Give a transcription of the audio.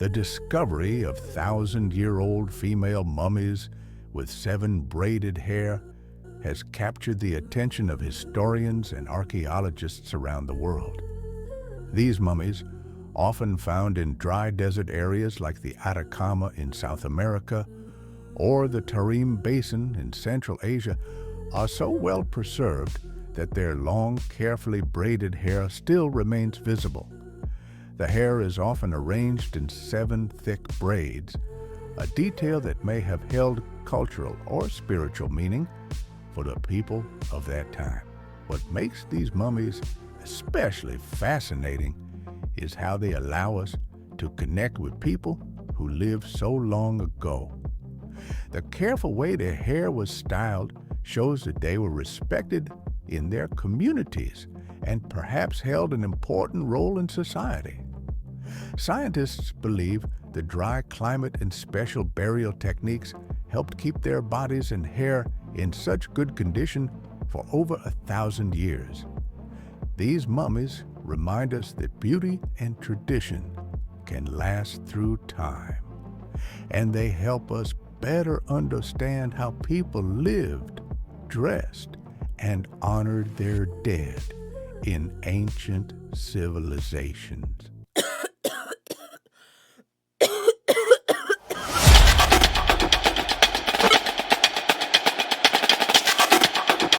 The discovery of thousand-year-old female mummies with seven-braided hair has captured the attention of historians and archaeologists around the world. These mummies, often found in dry desert areas like the Atacama in South America or the Tarim Basin in Central Asia, are so well preserved that their long, carefully braided hair still remains visible. The hair is often arranged in 7 thick braids, a detail that may have held cultural or spiritual meaning for the people of that time. What makes these mummies especially fascinating is how they allow us to connect with people who lived so long ago. The careful way their hair was styled shows that they were respected in their communities and perhaps held an important role in society. Scientists believe the dry climate and special burial techniques helped keep their bodies and hair in such good condition for over 1,000 years. These mummies remind us that beauty and tradition can last through time, and they help us better understand how people lived, dressed, and honored their dead in ancient civilizations.